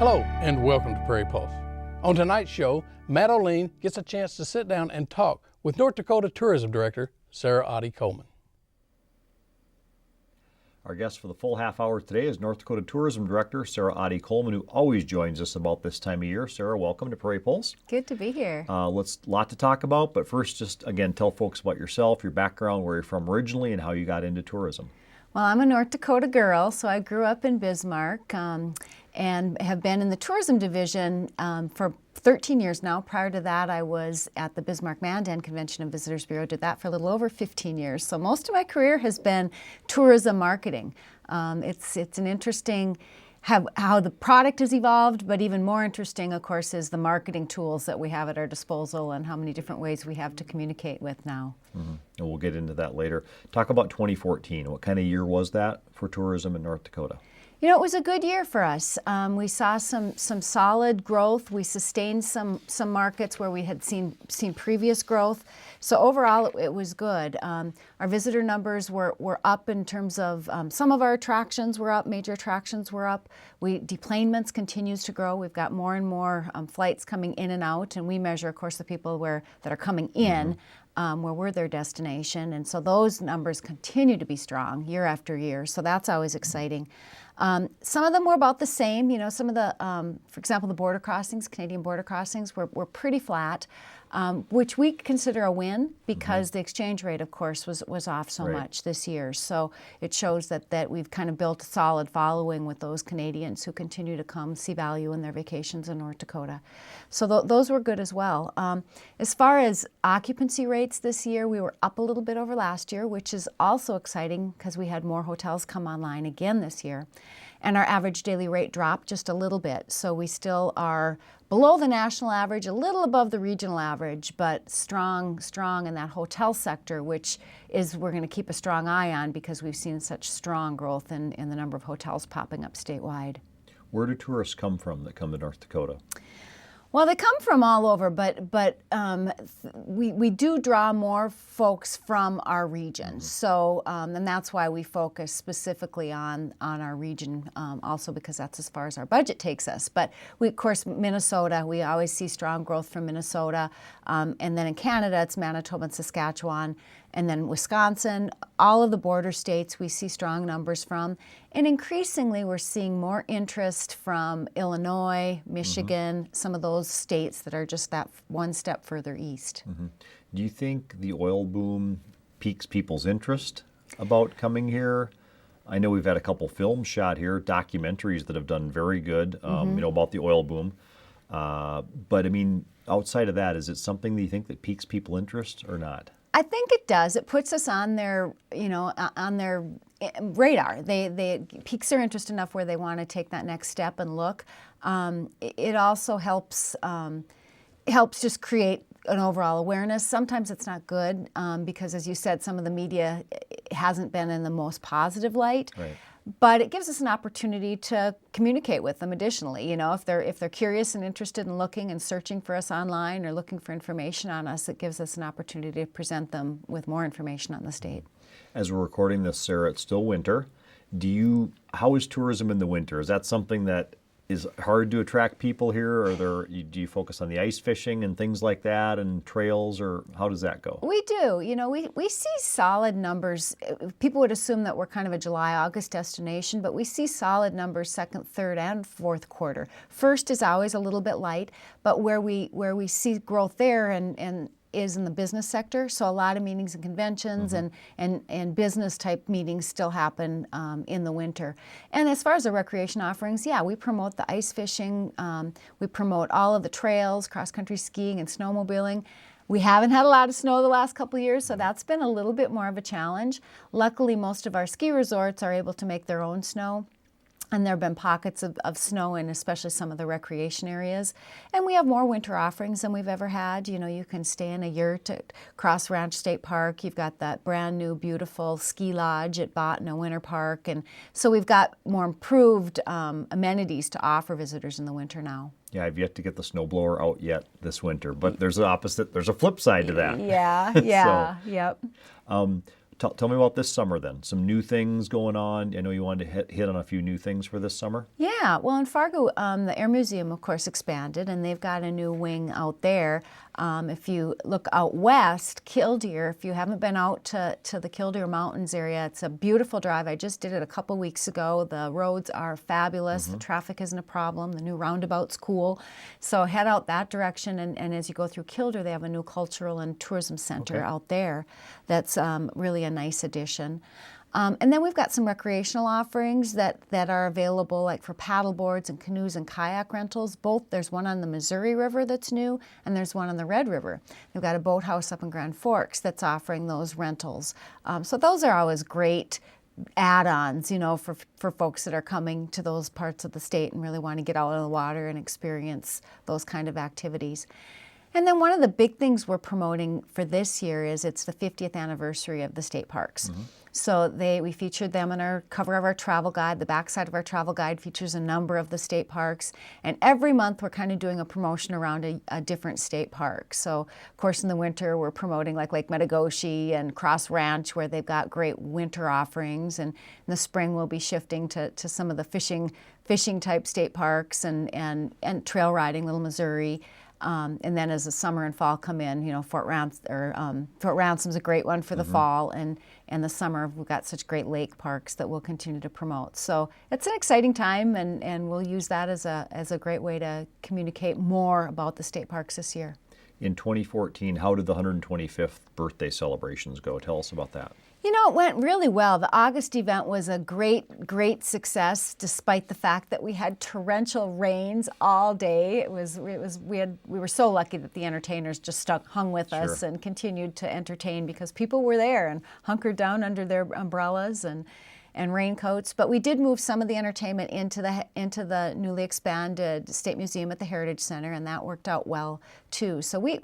Hello and welcome to Prairie Pulse. On tonight's show, Matt O'Lean gets a chance to sit down and talk with North Dakota Tourism Director Sarah Ottie Coleman. Our guest for the full half hour today is North Dakota Tourism Director Sarah Ottie Coleman, who always joins us about this time of year. Sarah, welcome to Prairie Pulse. Good to be here. Lot to talk about, but first just again tell folks about yourself, your background, where you're from originally, and how you got into tourism. Well, I'm a North Dakota girl, so I grew up in Bismarck and have been in the tourism division for 13 years now. Prior to that, I was at the Bismarck Mandan Convention and Visitors Bureau, did that for a little over 15 years. So most of my career has been tourism marketing. It's an interesting how the product has evolved, but even more interesting, of course, is the marketing tools that we have at our disposal and how many different ways we have to communicate with now. Mm-hmm. And we'll get into that later. Talk about 2014. What kind of year was that for tourism in North Dakota? You know, it was a good year for us. We saw some solid growth. We sustained some markets where we had seen previous growth. So overall, it was good. Our visitor numbers were up in terms of some of our attractions were up, major attractions were up. Deplanements continues to grow. We've got more and more flights coming in and out, and we measure, of course, the people that are coming in. Where we're their destination. And so those numbers continue to be strong year after year. So that's always exciting. Some of them were about the same. You know, some of the, for example, the border crossings, Canadian border crossings were pretty flat, which we consider a win because the exchange rate, of course, was off so much this year. So it shows that we've kind of built a solid following with those Canadians who continue to come see value in their vacations in North Dakota. So those were good as well. As far as occupancy rates this year, we were up a little bit over last year, which is also exciting because we had more hotels come online again this year. And our average daily rate dropped just a little bit. So we still are below the national average, a little above the regional average, but strong in that hotel sector, which is we're going to keep a strong eye on because we've seen such strong growth in the number of hotels popping up statewide. Where do tourists come from that come to North Dakota? Well, they come from all over, but we do draw more folks from our region. So, and that's why we focus specifically on our region, also because that's as far as our budget takes us. But we, of course, Minnesota, we always see strong growth from Minnesota. And then in Canada, it's Manitoba and Saskatchewan. And then Wisconsin, all of the border states we see strong numbers from. And increasingly we're seeing more interest from Illinois, Michigan, some of those states that are just that one step further east. Do you think the oil boom piques people's interest about coming here? I know we've had a couple films shot here, documentaries that have done very good, you know, about the oil boom. But I mean, outside of that, is it something that you think that piques people's interest or not? I think it does. It puts us on their, on their radar. It piques their interest enough where they want to take that next step and look. It also helps just create an overall awareness. Sometimes it's not good because, as you said, some of the media hasn't been in the most positive light. Right. But it gives us an opportunity to communicate with them additionally. You know, if they're curious and interested in looking and searching for us online or looking for information on us, it gives us an opportunity to present them with more information on the state. As we're recording this, Sarah, it's still winter. How is tourism in the winter? Is that something that is hard to attract people here, or do you focus on the ice fishing and things like that and trails, or how does that go? We do. You know, we see solid numbers. People would assume that we're kind of a July-August destination, but we see solid numbers second, third, and fourth quarter. First is always a little bit light, but where we see growth there and is in the business sector. So a lot of meetings and conventions and business type meetings still happen in the winter. And as far as the recreation offerings, yeah, we promote the ice fishing. We promote all of the trails, cross-country skiing and snowmobiling. We haven't had a lot of snow the last couple of years, so that's been a little bit more of a challenge. Luckily, most of our ski resorts are able to make their own snow. And there have been pockets of snow in especially some of the recreation areas. And we have more winter offerings than we've ever had. You know, you can stay in a yurt at Cross Ranch State Park. You've got that brand new, beautiful ski lodge at Botana Winter Park. And so we've got more improved amenities to offer visitors in the winter now. Yeah, I've yet to get the snowblower out yet this winter, but there's a flip side to that. Yeah, So, yep. Tell me about this summer then. Some new things going on. I know you wanted to hit on a few new things for this summer. Yeah, well, in Fargo, the Air Museum, of course, expanded, and they've got a new wing out there. If you look out west, Killdeer, if you haven't been out to the Killdeer Mountains area, it's a beautiful drive. I just did it a couple weeks ago. The roads are fabulous. The traffic isn't a problem. The new roundabout's cool. So head out that direction, and as you go through Killdeer, they have a new cultural and tourism center out there that's really a nice addition. And then we've got some recreational offerings that are available, like for paddle boards and canoes and kayak rentals. There's one on the Missouri River that's new, and there's one on the Red River. They've got a boathouse up in Grand Forks that's offering those rentals. So those are always great add-ons, for folks that are coming to those parts of the state and really want to get out on the water and experience those kind of activities. And then one of the big things we're promoting for this year is it's the 50th anniversary of the state parks. So we featured them in our cover of our travel guide. The backside of our travel guide features a number of the state parks. And every month we're kind of doing a promotion around a different state park. So, of course, in the winter we're promoting like Lake Metagoshi and Cross Ranch, where they've got great winter offerings. And in the spring we'll be shifting to some of the fishing type state parks and trail riding, Little Missouri. And then as the summer and fall come in, Fort Ransom's a great one for the fall, and the summer we've got such great lake parks that we'll continue to promote. So it's an exciting time, and we'll use that as a great way to communicate more about the state parks this year. In 2014, how did the 125th birthday celebrations go? Tell us about that. It went really well. The August event was a great success, despite the fact that we had torrential rains all day. We were so lucky that the entertainers just hung with us and continued to entertain because people were there and hunkered down under their umbrellas and raincoats. But we did move some of the entertainment into the newly expanded State Museum at the Heritage Center, and that worked out well too. So we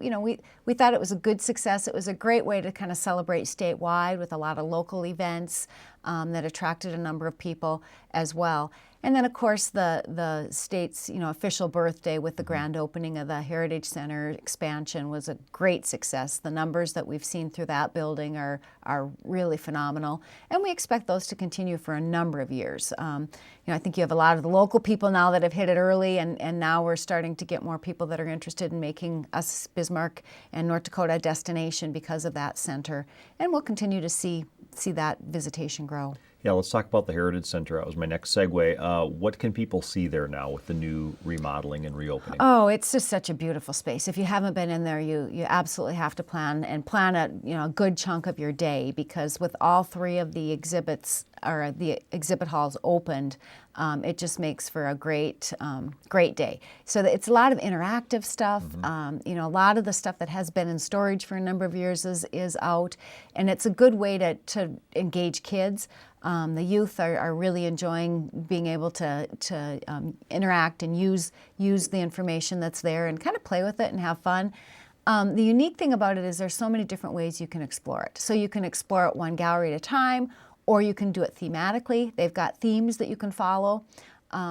thought it was a good success. It was a great way to kind of celebrate statewide with a lot of local events that attracted a number of people as well. And then, of course, the state's official birthday with the grand opening of the Heritage Center expansion was a great success. The numbers that we've seen through that building are really phenomenal, and we expect those to continue for a number of years. I think you have a lot of the local people now that have hit it early, and now we're starting to get more people that are interested in making us, Bismarck and North Dakota, a destination because of that center, and we'll continue to see that visitation grow. Yeah, let's talk about the Heritage Center. That was my next segue. What can people see there now with the new remodeling and reopening? Oh, it's just such a beautiful space. If you haven't been in there, you absolutely have to plan a good chunk of your day, because with all three of the exhibits or the exhibit halls opened, it just makes for a great day. So it's a lot of interactive stuff. A lot of the stuff that has been in storage for a number of years is out, and it's a good way to engage kids. The youth are really enjoying being able to interact and use the information that's there and kind of play with it and have fun. The unique thing about it is there's so many different ways you can explore it. So you can explore it one gallery at a time, or you can do it thematically. They've got themes that you can follow,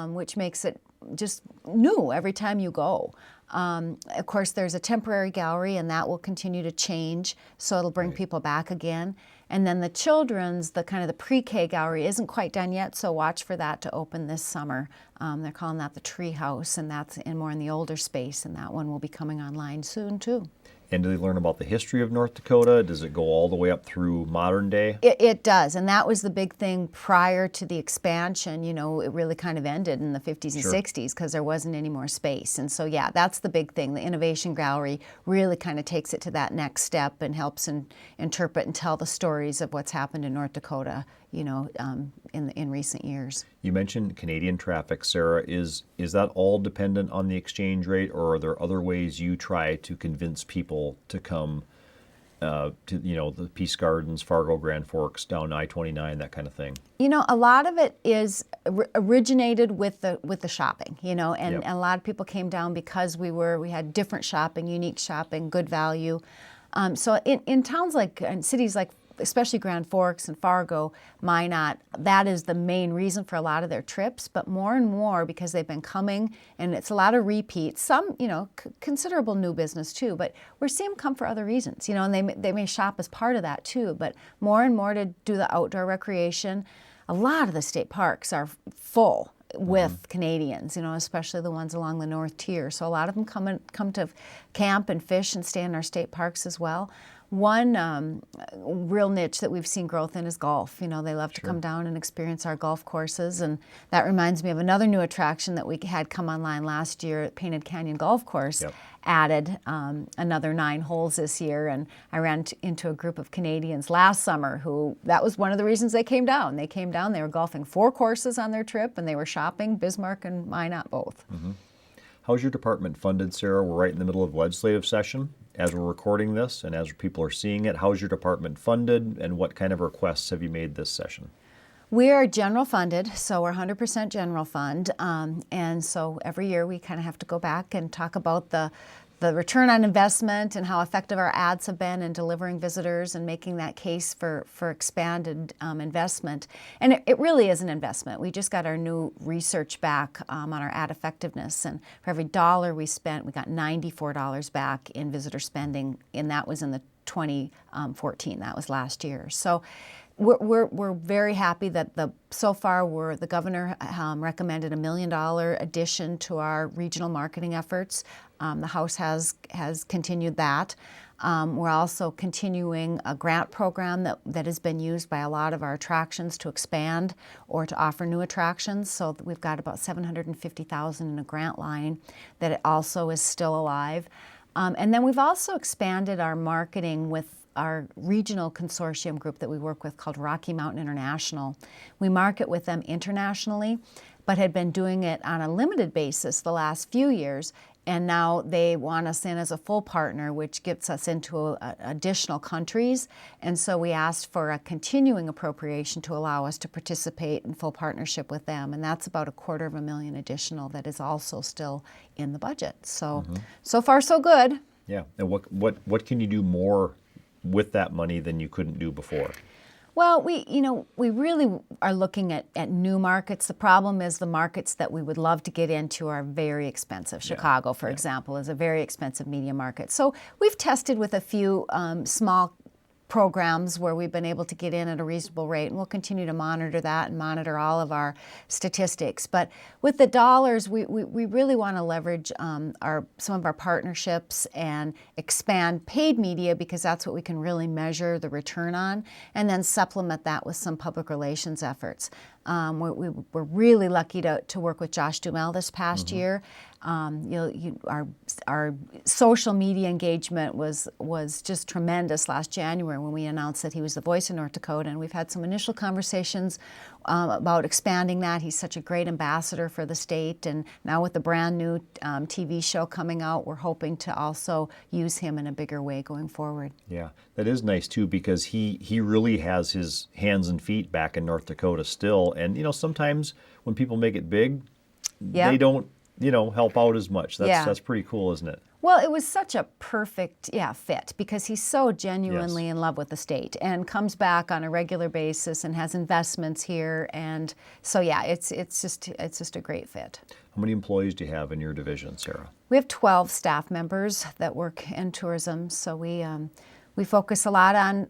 which makes it just new every time you go. Of course, there's a temporary gallery, and that will continue to change, so it'll bring people back again. And then the children's, the pre-K gallery isn't quite done yet, so watch for that to open this summer. They're calling that the Tree House, and that's more in the older space, and that one will be coming online soon too. And do they learn about the history of North Dakota? Does it go all the way up through modern day? It does, and that was the big thing prior to the expansion. It really kind of ended in the 50s and 60s because there wasn't any more space. And so, yeah, that's the big thing. The Innovation Gallery really kind of takes it to that next step and helps interpret and tell the stories of what's happened in North Dakota, in recent years. You mentioned Canadian traffic, Sarah. Is that all dependent on the exchange rate, or are there other ways you try to convince people to come to the Peace Gardens, Fargo, Grand Forks, down I-29, that kind of thing? A lot of it is originated with the shopping, and a lot of people came down because we had different shopping, unique shopping, good value. So in towns in cities like especially Grand Forks and Fargo, Minot, that is the main reason for a lot of their trips. But more and more, because they've been coming, and it's a lot of repeats, some, considerable new business too, but we're seeing them come for other reasons, and they may shop as part of that too, but more and more to do the outdoor recreation. A lot of the state parks are full with Canadians, especially the ones along the North Tier. So a lot of them come to camp and fish and stay in our state parks as well. One real niche that we've seen growth in is golf. They love to come down and experience our golf courses. And that reminds me of another new attraction that we had come online last year at Painted Canyon Golf Course. Yep. Added another 9 holes this year. And I ran into a group of Canadians last summer who, that was one of the reasons they came down. They came down, they were golfing 4 courses on their trip, and they were shopping Bismarck and Minot both. Mm-hmm. How's your department funded, Sarah? We're right in the middle of legislative session as we're recording this and as people are seeing it. How's your department funded, and what kind of requests have you made this session? We are general funded, so we're 100% general fund. And so every year we kind of have to go back and talk about the return on investment and how effective our ads have been in delivering visitors and making that case for expanded investment. And it really is an investment. We just got our new research back on our ad effectiveness, and for every dollar we spent, we got $94 back in visitor spending, and that was in the 2014. That was last year. So we're very happy that so far the governor recommended $1 million addition to our regional marketing efforts. The House has continued that. We're also continuing a grant program that has been used by a lot of our attractions to expand or to offer new attractions. So we've got about $750,000 in a grant line that it also is still alive. And then we've also expanded our marketing with our regional consortium group that we work with called Rocky Mountain International. We market with them internationally, but had been doing it on a limited basis the last few years, and now they want us in as a full partner, which gets us into additional countries. And so we asked for a continuing appropriation to allow us to participate in full partnership with them, and that's about $250,000 additional that is also still in the budget. So, so far so good. Yeah, and what can you do more with that money than you couldn't do before? Well, we really are looking at new markets. The problem is the markets that we would love to get into are very expensive. Chicago, for example, is a very expensive media market. So we've tested with a few small programs where we've been able to get in at a reasonable rate, and we'll continue to monitor that and monitor all of our statistics. But with the dollars, we really want to leverage some of our partnerships and expand paid media, because that's what we can really measure the return on, and then supplement that with some public relations efforts. We're really lucky to work with Josh Duhamel this past year. Our social media engagement was just tremendous last January when we announced that he was the voice of North Dakota, and we've had some initial conversations about expanding that. He's such a great ambassador for the state, and now with the brand new TV show coming out, we're hoping to also use him in a bigger way going forward. Yeah, that is nice too, because he really has his hands and feet back in North Dakota still, and sometimes when people make it big, they don't help out as much. That's pretty cool, isn't it? Well, it was such a perfect fit, because he's so genuinely in love with the state and comes back on a regular basis and has investments here, and so it's just a great fit. How many employees do you have in your division, Sarah? We have 12 staff members that work in tourism, so we focus a lot on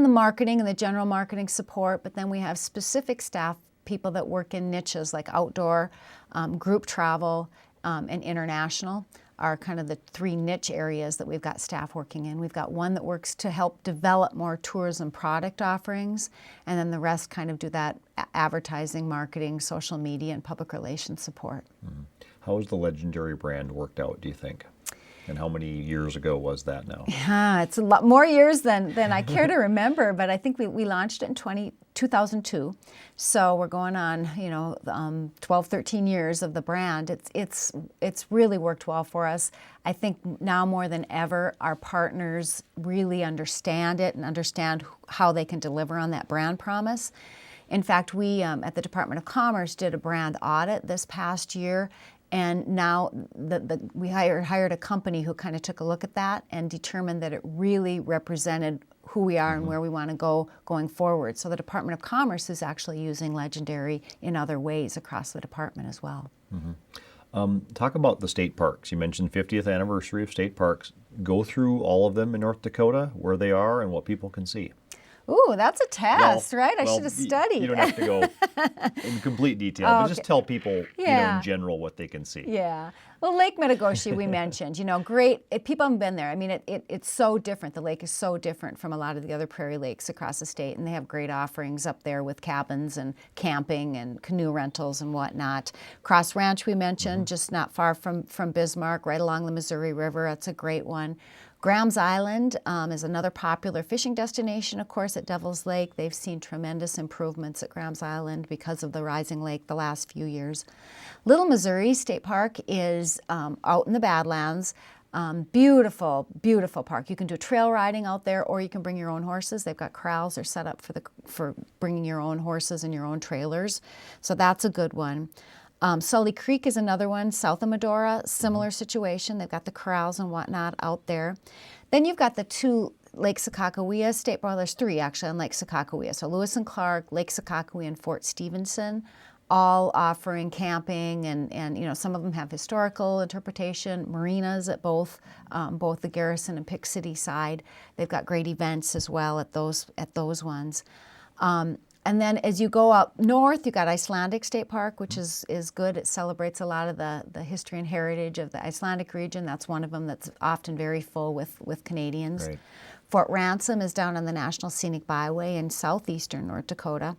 the marketing and the general marketing support, but then we have specific staff people that work in niches like outdoor, group travel, and international are kind of the 3 niche areas that we've got staff working in. We've got one that works to help develop more tourism product offerings, and then the rest kind of do that advertising, marketing, social media, and public relations support. Mm-hmm. How has the Legendary brand worked out, do you think? And how many years ago was that now? It's a lot more years than I care to remember, but I think we launched it in 2002. So we're going on, 12, 13 years of the brand. It's really worked well for us. I think now more than ever, our partners really understand it and understand how they can deliver on that brand promise. In fact, we at the Department of Commerce did a brand audit this past year, And now we hired a company who kind of took a look at that and determined that it really represented who we are and where we want to go going forward. So the Department of Commerce is actually using Legendary in other ways across the department as well. Talk about the state parks. You mentioned 50th anniversary of state parks. Go through all of them in North Dakota, where they are and what people can see. Ooh, that's a test, right? I Well, should have studied. You don't have to go in complete detail, but just tell people, Yeah. in general, what they can see. Yeah. Well, Lake Metagoshi we mentioned, great. People haven't been there. I mean, it's so different. The lake is so different from a lot of the other prairie lakes across the state, and they have great offerings up there with cabins and camping and canoe rentals and whatnot. Cross Ranch we mentioned, just not far from Bismarck, right along the Missouri River. That's a great one. Graham's Island is another popular fishing destination, of course, at Devil's Lake. They've seen tremendous improvements at Graham's Island because of the rising lake the last few years. Little Missouri State Park is out in the Badlands. Beautiful, beautiful park. You can do trail riding out there, or you can bring your own horses. They've got corrals. They're set up for bringing your own horses and your own trailers. So that's a good one. Sully Creek is another one, south of Medora, similar situation. They've got the corrals and whatnot out there. Then you've got the two Lake Sakakawea State Park. Well, there's three actually on Lake Sakakawea. So Lewis and Clark, Lake Sakakawea, and Fort Stevenson, all offering camping, and some of them have historical interpretation, marinas at both the Garrison and Pick City side. They've got great events as well at those ones. And then as you go up north, you've got Icelandic State Park, which is good. It celebrates a lot of the history and heritage of the Icelandic region. That's one of them that's often very full with Canadians. Right. Fort Ransom is down on the National Scenic Byway in southeastern North Dakota.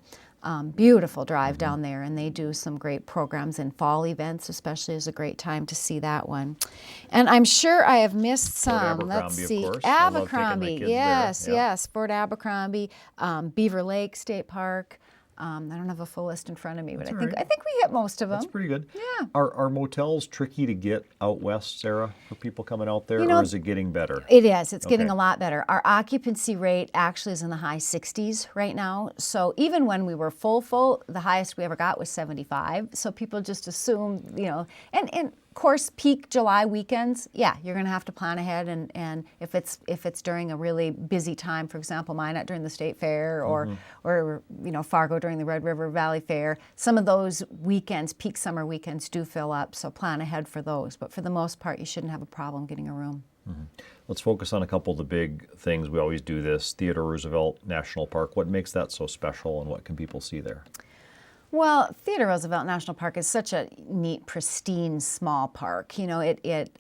Beautiful drive down there, and they do some great programs and fall events, especially is a great time to see that one. And I'm sure I have missed some. Fort Let's Abercrombie, see. of course. I love taking my Abercrombie, kids yes, there. Yeah. yes. Fort Abercrombie, Beaver Lake State Park. I don't have a full list in front of me, but That's I all think right. I think we hit most of them. That's pretty good. Yeah. Are motels tricky to get out west, Sarah, for people coming out there, You know, or is it getting better? It is. It's getting Okay. a lot better. Our occupancy rate actually is in the high 60s right now. So even when we were full, the highest we ever got was 75. So people just assume, and of course, peak July weekends, yeah, you're going to have to plan ahead. And if it's during a really busy time, for example, Minot during the State Fair, or Fargo during the Red River Valley Fair, some of those weekends, peak summer weekends, do fill up. So plan ahead for those. But for the most part, you shouldn't have a problem getting a room. Let's focus on a couple of the big things. We always do this. Theodore Roosevelt National Park. What makes that so special, and what can people see there? Well, Theodore Roosevelt National Park is such a neat, pristine, small park. It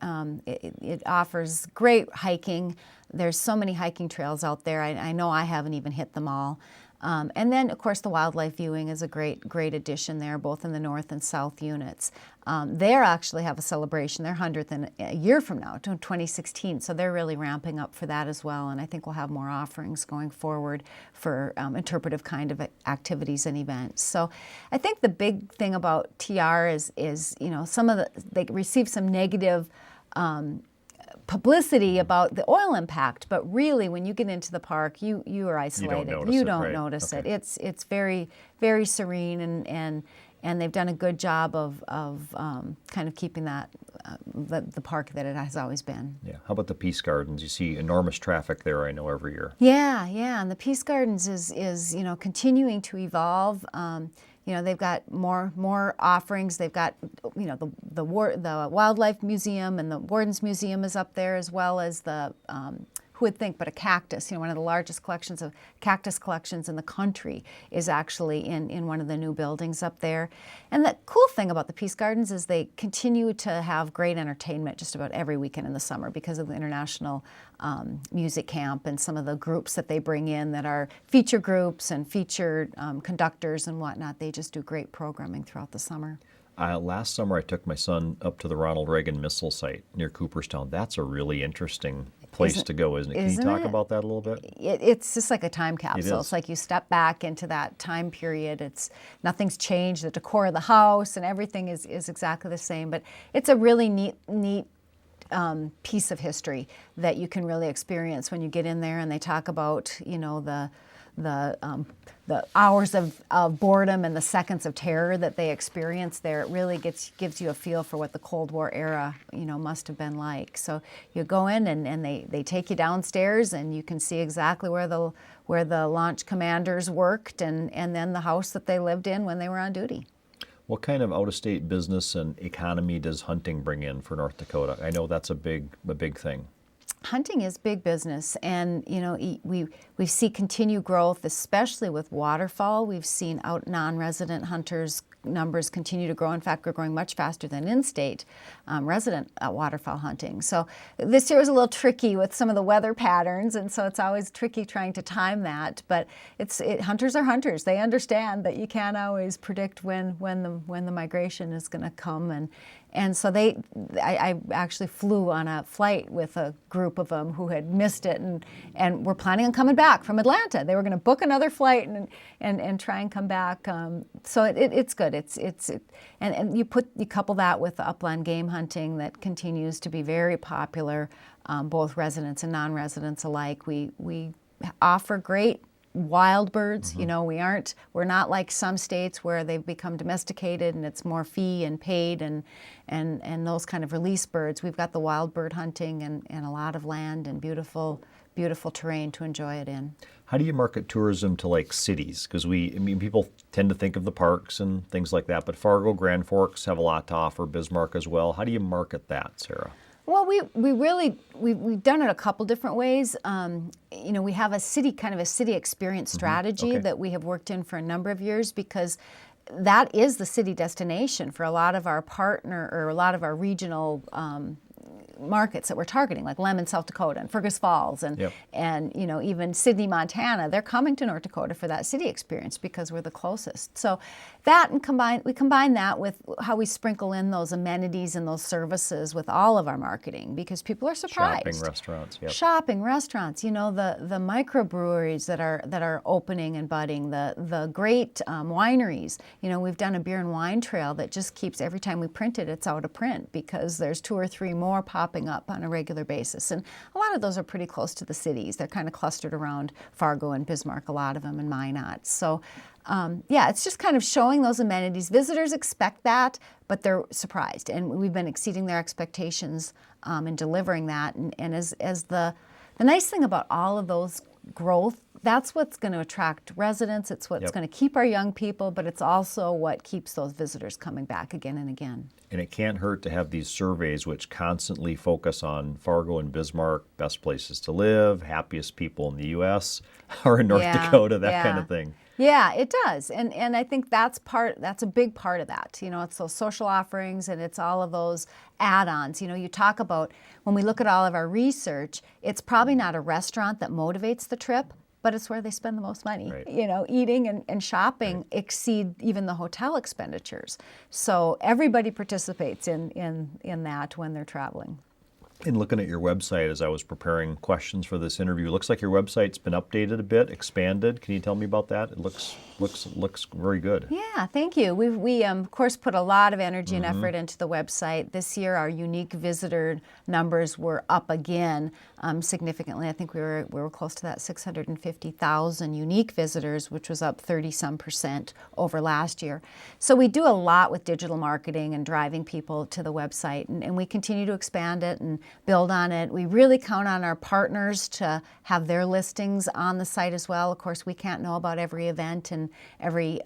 offers great hiking. There's so many hiking trails out there. I know I haven't even hit them all. And then, of course, the wildlife viewing is a great addition there, both in the north and south units. They actually have a celebration, their 100th in a year from now, 2016. So they're really ramping up for that as well. And I think we'll have more offerings going forward for interpretive kind of activities and events. So I think the big thing about TR is they receive some negative publicity about the oil impact, but really when you get into the park, you are isolated. You don't notice it. It's very, very serene, and they've done a good job of kind of keeping that the park that it has always been. Yeah. How about the Peace Gardens? You see enormous traffic there, I know, every year. Yeah, and the Peace Gardens is continuing to evolve. They've got more offerings. They've got, the Wildlife Museum and the Warden's Museum is up there, as well as the, who would think, but a cactus, one of the largest collections of cactus collections in the country is actually in one of the new buildings up there. And the cool thing about the Peace Gardens is they continue to have great entertainment just about every weekend in the summer because of the International Music Camp and some of the groups that they bring in that are feature groups and featured conductors and whatnot. They just do great programming throughout the summer. Last summer, I took my son up to the Ronald Reagan Missile Site near Cooperstown. That's a really interesting place to go, isn't it? Can you talk about that a little bit? It's just like a time capsule. It is. It's like you step back into that time period. Nothing's changed. The decor of the house and everything is exactly the same. But it's a really neat piece of history that you can really experience when you get in there. And they talk about, the hours of boredom and the seconds of terror that they experience there. It really gives you a feel for what the Cold War era, must have been like. So you go in and they take you downstairs and you can see exactly where the launch commanders worked and then the house that they lived in when they were on duty. What kind of out-of-state business and economy does hunting bring in for North Dakota? I know that's a big thing. Hunting is big business, and we see continued growth, especially with waterfowl. We've seen out non-resident hunters numbers continue to grow. In fact, we're growing much faster than in-state resident waterfowl hunting. So this year was a little tricky with some of the weather patterns, and so it's always tricky trying to time that. But hunters are hunters. They understand that you can't always predict when the migration is going to come, and so I actually flew on a flight with a group of them who had missed it and were planning on coming back from Atlanta. They were going to book another flight and try and come back. So it's good. And you couple that with the upland game hunting that continues to be very popular, both residents and non-residents alike. We offer great wild birds. Mm-hmm. We're not like some states where they've become domesticated and it's more fee and paid and those kind of release birds. We've got the wild bird hunting and a lot of land and beautiful terrain to enjoy it in. How do you market tourism to like cities? Because people tend to think of the parks and things like that, but Fargo, Grand Forks have a lot to offer, Bismarck as well. How do you market that, Sarah? Well, we've done it a couple different ways. We have a city experience strategy Okay. that we have worked in for a number of years because that is the city destination for a lot of our partner or a lot of our regional markets that we're targeting, like Lemon, South Dakota, and Fergus Falls, and Yep. even Sydney, Montana. They're coming to North Dakota for that city experience because we're the closest. So that we combine that with how we sprinkle in those amenities and those services with all of our marketing because people are surprised. Shopping, restaurants, yep. Shopping, restaurants, the microbreweries that are opening and budding, the great wineries. We've done a beer and wine trail that just keeps, every time we print it, it's out of print because there's 2 or 3 more popping up on a regular basis. And a lot of those are pretty close to the cities. They're kind of clustered around Fargo and Bismarck, a lot of them, and Minot. So it's just kind of showing those amenities. Visitors expect that, but they're surprised. And we've been exceeding their expectations in delivering that. And as the nice thing about all of those growth, that's what's going to attract residents. It's what's Yep. going to keep our young people, but it's also what keeps those visitors coming back again and again. And it can't hurt to have these surveys which constantly focus on Fargo and Bismarck, best places to live, happiest people in the U.S., or in North Dakota, that kind of thing. Yeah, it does. And I think that's a big part of that. It's those social offerings and it's all of those add-ons. You talk about, when we look at all of our research, it's probably not a restaurant that motivates the trip, but it's where they spend the most money. Right. Eating and shopping exceed even the hotel expenditures. So everybody participates in that when they're traveling. And looking at your website as I was preparing questions for this interview, it looks like your website's been updated a bit, expanded. Can you tell me about that? It looks very good. Yeah, thank you. We of course put a lot of energy and effort into the website. This year our unique visitor numbers were up again significantly. I think we were close to that 650,000 unique visitors, which was up 30-some% over last year. So we do a lot with digital marketing and driving people to the website, and we continue to expand it and build on it. We really count on our partners to have their listings on the site as well. Of course, we can't know about every event and every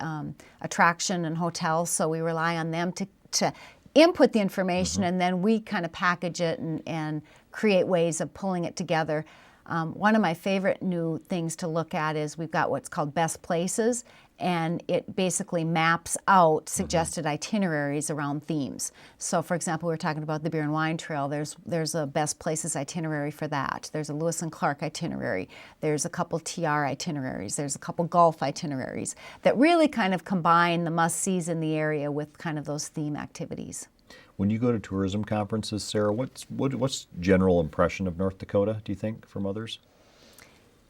attraction and hotel, so we rely on them to input the information, and then we kind of package it and create ways of pulling it together. One of my favorite new things to look at is we've got what's called Best Places, and it basically maps out suggested itineraries around themes. So for example, we were talking about the Beer and Wine Trail. There's a Best Places itinerary for that. There's a Lewis and Clark itinerary. There's a couple TR itineraries. There's a couple golf itineraries that really kind of combine the must-sees in the area with kind of those theme activities. When you go to tourism conferences, Sarah, what's general impression of North Dakota, do you think, from others?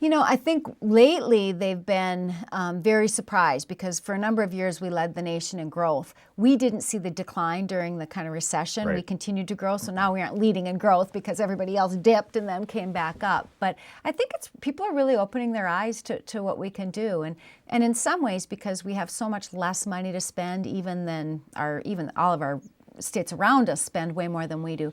You know, I think lately they've been very surprised because for a number of years we led the nation in growth. We didn't see the decline during the kind of recession. Right. We continued to grow, so now we aren't leading in growth because everybody else dipped and then came back up. But I think people are really opening their eyes to what we can do, and in some ways because we have so much less money to spend, even all of our states around us spend way more than we do.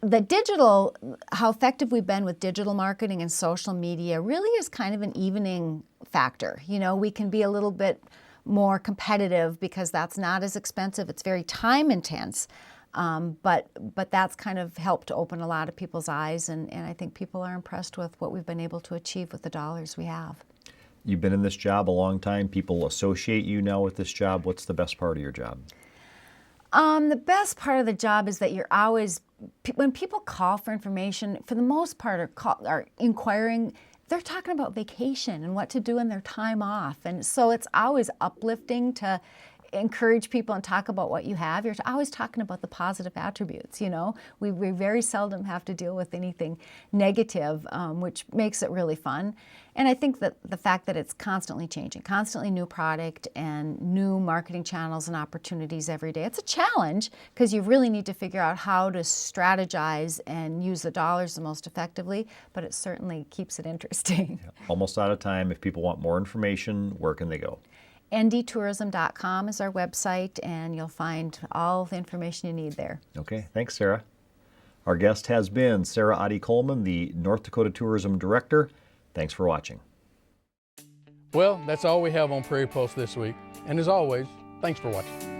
How effective we've been with digital marketing and social media really is kind of an evening factor. You know, we can be a little bit more competitive because that's not as expensive. It's very time intense, but that's kind of helped to open a lot of people's eyes, and I think people are impressed with what we've been able to achieve with the dollars we have. You've been in this job a long time. People associate you now with this job. What's the best part of your job? The best part of the job is that you're always, when people call for information, for the most part are inquiring, they're talking about vacation and what to do in their time off. And so it's always uplifting to encourage people and talk about what you have. You're always talking about the positive attributes, you know. We very seldom have to deal with anything negative, which makes it really fun. And I think that the fact that it's constantly changing, constantly new product and new marketing channels and opportunities every day. It's a challenge because you really need to figure out how to strategize and use the dollars the most effectively, but it certainly keeps it interesting. Almost out of time. If people want more information, where can they go? ndtourism.com is our website, and you'll find all the information you need there. Okay, thanks, Sarah. Our guest has been Sarah Ottie-Coleman, the North Dakota Tourism Director. Thanks for watching. Well, that's all we have on Prairie Pulse this week. And as always, thanks for watching.